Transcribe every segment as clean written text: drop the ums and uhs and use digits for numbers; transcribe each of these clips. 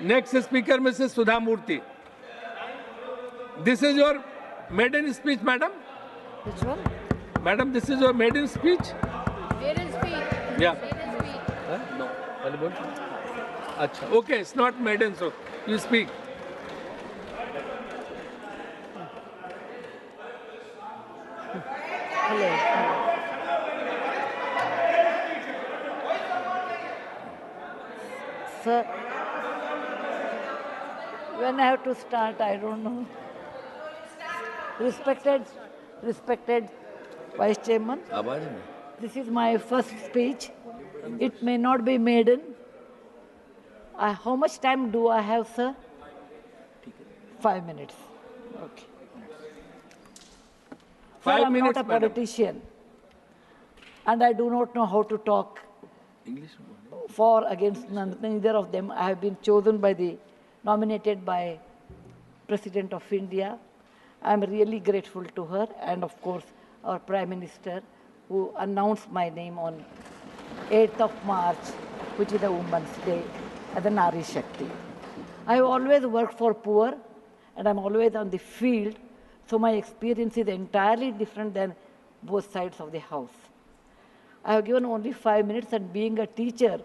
Next speaker, Mrs. Sudhamurthy. This is your maiden speech, madam? Which one? Madam, this is your maiden speech? Maiden speech. Yeah. Maiden speech. No. Acha. Okay, it's not maiden, so you speak. Hello. Sir, when I have to start, I don't know. Respected Vice Chairman, this is my first speech. It may not be maiden. How much time do I have, sir? 5 minutes. Okay. Sir, 5 I'm minutes, not a madam. politician, and I do not know how to talk English. for, against, neither of them. I have been nominated by President of India. I am really grateful to her, and of course our Prime Minister, who announced my name on 8th of March, which is the Women's Day, as a Nari Shakti. I have always worked for poor, and I'm always on the field, so my experience is entirely different than both sides of the house. I have given only 5 minutes, and being a teacher,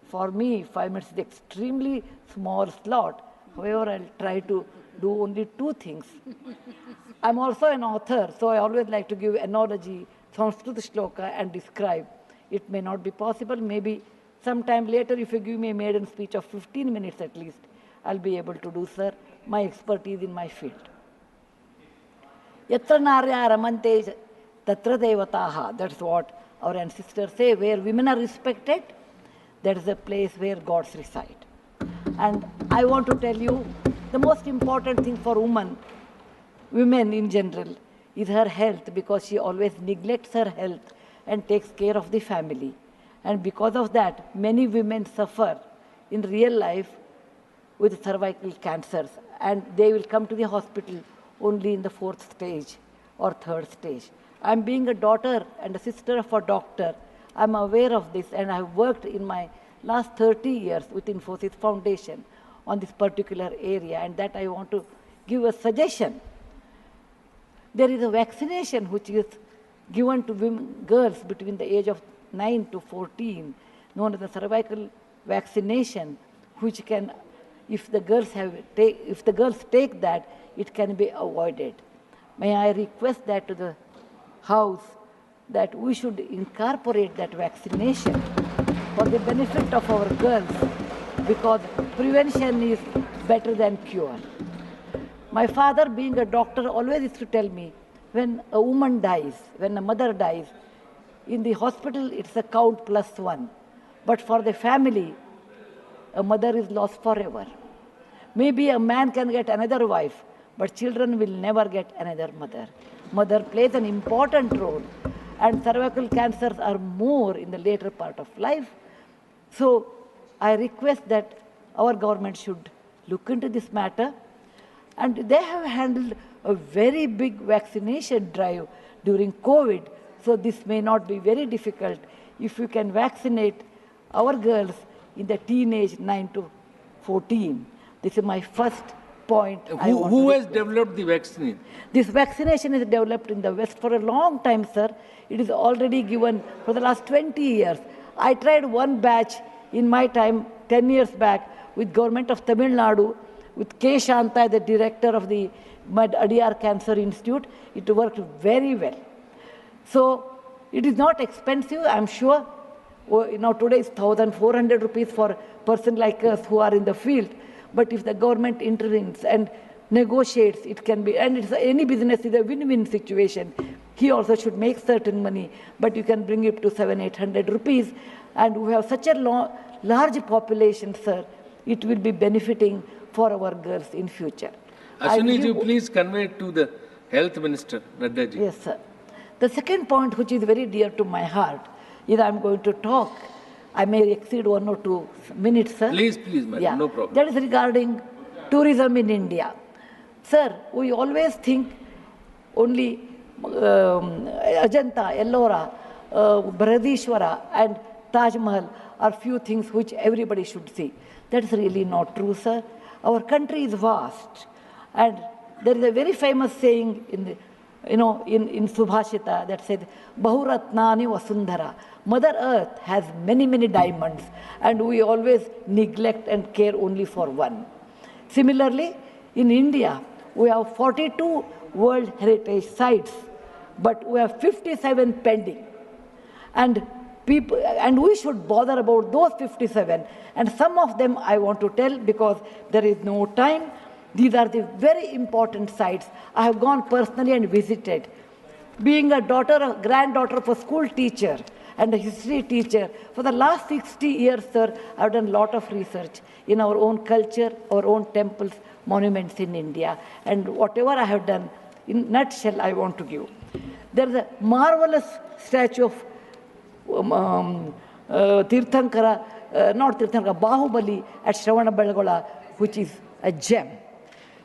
for me, 5 minutes is extremely small slot. However, I'll try to do only 2 things. I'm also an author, so I always like to give analogy, Sanskrit shloka, and describe. It may not be possible. Maybe sometime later, if you give me a maiden speech of 15 minutes at least, I'll be able to do, sir, my expertise in my field. Yatra narya ramante tatra devataha. That's what our ancestors say. Where women are respected, that is the place where gods reside. And I want to tell you, the most important thing for women in general, is her health, because she always neglects her health and takes care of the family. And because of that, many women suffer in real life with cervical cancers, and they will come to the hospital only in the 4th stage or 3rd stage. I'm being a daughter and a sister of a doctor. I'm aware of this, and I've worked in my last 30 years with Infosys Foundation on this particular area, and that I want to give a suggestion. There is a vaccination which is given to girls between the age of 9 to 14, known as the cervical vaccination, which can, if the girls take that, it can be avoided. May I request that to the House, that we should incorporate that vaccination for the benefit of our girls, because prevention is better than cure. My father, being a doctor, always used to tell me, when a woman dies, when a mother dies, in the hospital it's a count +1. But for the family, a mother is lost forever. Maybe a man can get another wife, but children will never get another mother. Mother plays an important role, and cervical cancers are more in the later part of life. So I request that our government should look into this matter. And they have handled a very big vaccination drive during COVID, so this may not be very difficult if you can vaccinate our girls in the teenage 9 to 14. This is my first point. Who has developed the vaccine? This vaccination is developed in the West for a long time, sir. It is already given for the last 20 years. I tried one batch in my time, 10 years back, with government of Tamil Nadu, with K. Shanta, the director of the Adiyar Cancer Institute. It worked very well. So it is not expensive, I'm sure. Today is 1,400 rupees for a person like us who are in the field. But if the government intervenes and negotiates, it can be, and any business is a win-win situation. He also should make certain money, but you can bring it to 700-800 rupees. And we have such a large population, sir, it will be benefiting for our girls in future. Ashwini, please convey it to the Health Minister, Nadda ji. Yes, sir. The second point, which is very dear to my heart, is I'm going to talk. I may exceed 1 or 2 minutes, sir. Please, madam, no problem. That is regarding tourism in India. Sir, we always think only Ajanta, Ellora, Brihadishwara and Taj Mahal are few things which everybody should see. That's really not true, sir. Our country is vast. And there is a very famous saying in Subhashita that says, Bahuratnani Vasundhara. Mother Earth has many, many diamonds, and we always neglect and care only for one. Similarly, in India, we have 42 World Heritage Sites, but we have 57 pending. And we should bother about those 57. And some of them I want to tell because there is no time. These are the very important sites. I have gone personally and visited. Being a granddaughter of a school teacher and a history teacher, for the last 60 years, sir, I've done a lot of research in our own culture, our own temples, monuments in India. And whatever I have done, in nutshell, I want to give. There is a marvelous statue of Bahubali at Shravanabelagola, which is a gem.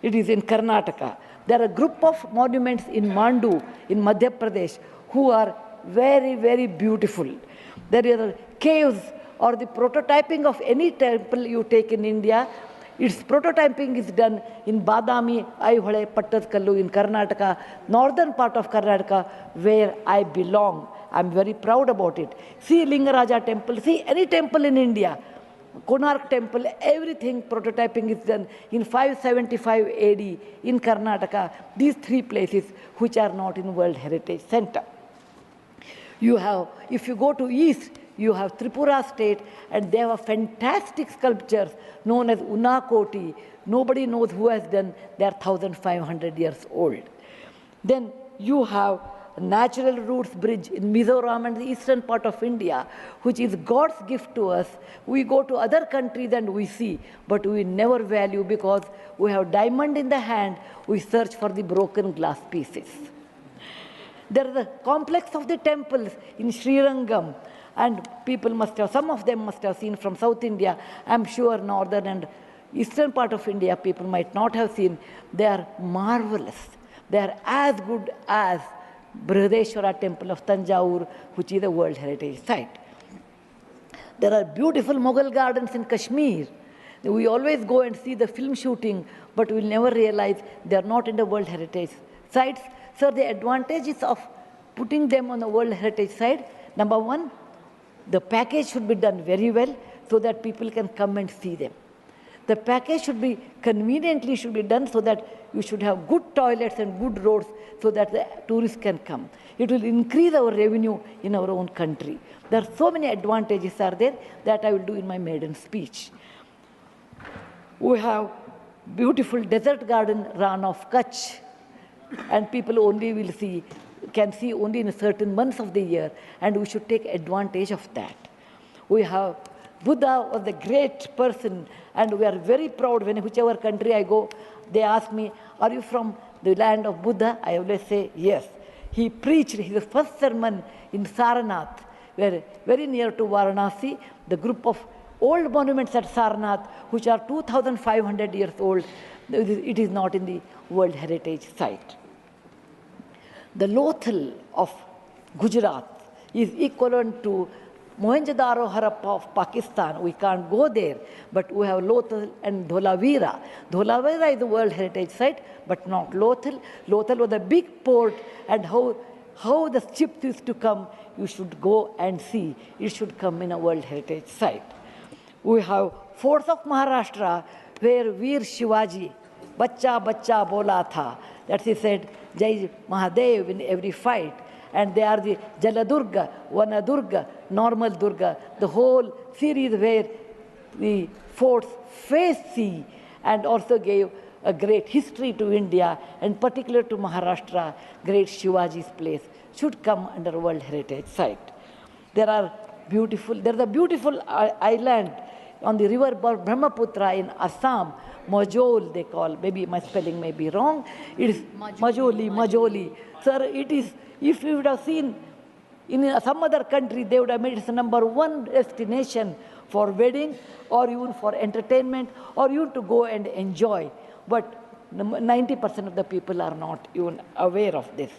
It is in Karnataka. There are a group of monuments in Mandu, in Madhya Pradesh, who are very, very beautiful. There are caves or the prototyping of any temple you take in India. Its prototyping is done in Badami, Aihole, Pattadkallu in Karnataka, northern part of Karnataka, where I belong. I'm very proud about it. See Lingaraja temple, see any temple in India. Konark temple, everything prototyping is done in 575 AD in Karnataka. These three places which are not in World Heritage Center. You have, if you go to east, you have Tripura state, and they have fantastic sculptures known as Unakoti. Nobody knows who has done. They are 1,500 years old. Then you have Natural Roots Bridge in Mizoram and the eastern part of India, which is God's gift to us. We go to other countries and we see, but we never value because we have diamond in the hand, we search for the broken glass pieces. There is a complex of the temples in Srirangam, and people must have, some of them must have seen from South India. I'm sure northern and eastern part of India people might not have seen. They are marvelous. They are as good as Brihadeshwara temple of Tanjore, which is a World Heritage Site. There are beautiful Mughal gardens in Kashmir. We always go and see the film shooting, but we'll never realize they are not in the World Heritage Sites. So the advantages of putting them on the World Heritage Site, number one, the package should be done very well so that people can come and see them. The package should be conveniently done so that you should have good toilets and good roads so that the tourists can come. It will increase our revenue in our own country. There are so many advantages are there that I will do in my maiden speech. We have beautiful desert garden Ran of Kutch, and people only can see only in certain months of the year, and we should take advantage of that. We have Buddha was a great person, and we are very proud when whichever country I go, they ask me, are you from the land of Buddha? I always say, yes. He preached his first sermon in Sarnath, where very near to Varanasi, the group of old monuments at Sarnath, which are 2,500 years old, it is not in the World Heritage Site. The Lothal of Gujarat is equivalent to Mohenjo-daro Harappa of Pakistan. We can't go there, but we have Lothal and Dholavira. Dholavira is a World Heritage Site, but not Lothal. Lothal was a big port, and how the ships used to come, you should go and see. It should come in a World Heritage Site. We have forts of Maharashtra, where Veer Shivaji, Bachcha Bachcha Bola Tha, that he said, Jai Mahadev in every fight. And they are the Jaladurga, Vanadurga, Normal Durga, the whole series where the forts face sea, and also gave a great history to India, and particular to Maharashtra, great Shivaji's place, should come under World Heritage Site. There's a beautiful island on the river Brahmaputra in Assam, Majol they call, maybe my spelling may be wrong. It is Majoli. Sir, it is, if you would have seen in some other country, they would have made it the #1 destination for wedding, or even for entertainment, or even to go and enjoy. But 90% of the people are not even aware of this.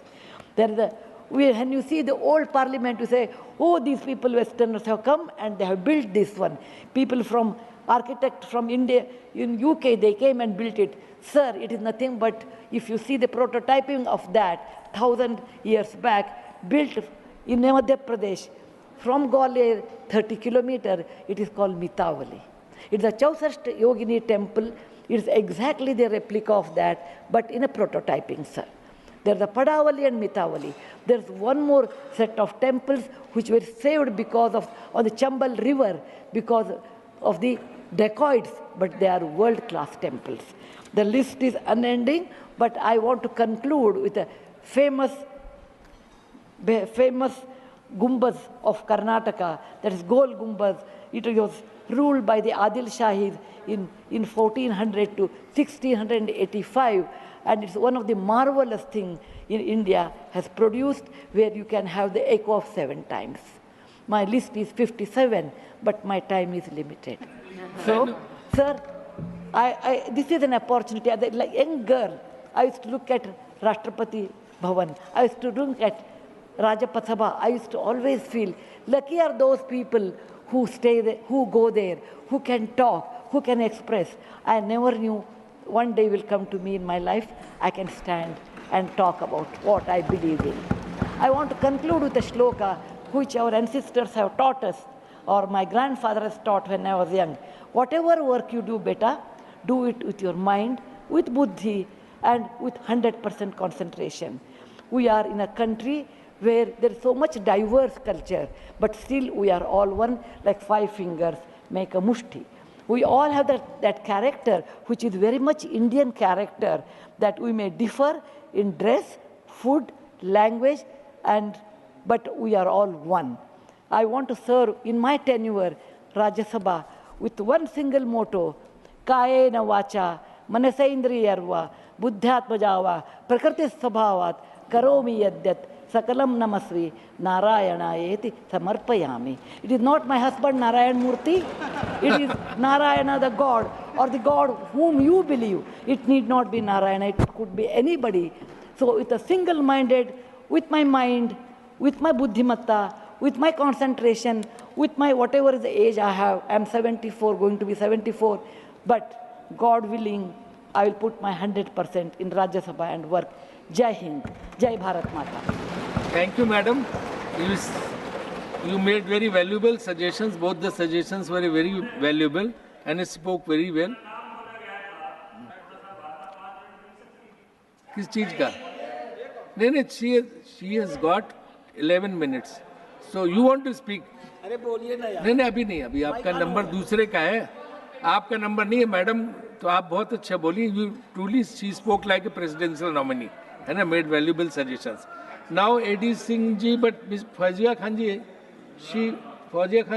When you see the old parliament, you say, oh, these people, Westerners have come and they have built this one. People from architect from India, in UK, they came and built it. Sir, it is nothing but, if you see the prototyping of that 1,000 years back, built in Madhya Pradesh, from Gwalior, 30 kilometers, it is called Mitavali. It's a Chausast Yogini temple. It's exactly the replica of that, but in a prototyping, sir. There's a Padavali and Mitavali. There's one more set of temples which were saved because of, on the Chambal River, because of the dacoits, but they are world-class temples. The list is unending, but I want to conclude with a famous Gumbaz of Karnataka, that is Gol Gumbaz. It was ruled by the Adil Shahis in 1400 to 1685, and it's one of the marvelous things in India has produced, where you can have the echo of 7 times. My list is 57, but my time is limited. So, sir, this is an opportunity. As a like young girl, I used to look at Rashtrapati Bhavan. I used to look at Rajpath Sabha. I used to always feel lucky are those people who stay there, who go there, who can talk, who can express. I never knew one day will come to me in my life, I can stand and talk about what I believe in. I want to conclude with a shloka which our ancestors have taught us, or my grandfather has taught when I was young. Whatever work you do, beta, do it with your mind, with buddhi, and with 100% concentration. We are in a country where there is so much diverse culture, but still we are all one, like 5 fingers make a mushti. We all have that character, which is very much Indian character, that we may differ in dress, food, language, but we are all one. I want to serve in my tenure, Rajya Sabha, with one single motto, Kayena Vacha, Manasaindriyarva, Buddhatmajava, Prakriti Sabhavat, Karomi Yadyat, Sakalam Namasvi, Narayana Samarpayami. It is not my husband Narayan Murthy. It is Narayana the God, or the God whom you believe. It need not be Narayana, it could be anybody. So with a single-minded, with my mind, with my buddhimatta, with my concentration, with my whatever is the age I have, I am 74, going to be 74, but God willing, I will put my 100% in Rajya Sabha and work. Jai Hind, Jai Bharat Mata. Thank you, madam. You made very valuable suggestions. Both the suggestions were very valuable and spoke very well. किस चीज का? नहीं, she has got 11 minutes. So you want to speak? अरे बोलिए ना यार. नहीं, अभी आपका नंबर दूसरे का है. आपका नंबर नहीं है मैडम, तो आप बहुत अच्छा बोली. You truly, she spoke like a presidential nominee and made valuable suggestions. Now, A.D. Singh ji, but Miss Fazia Khan ji, Fazia Khan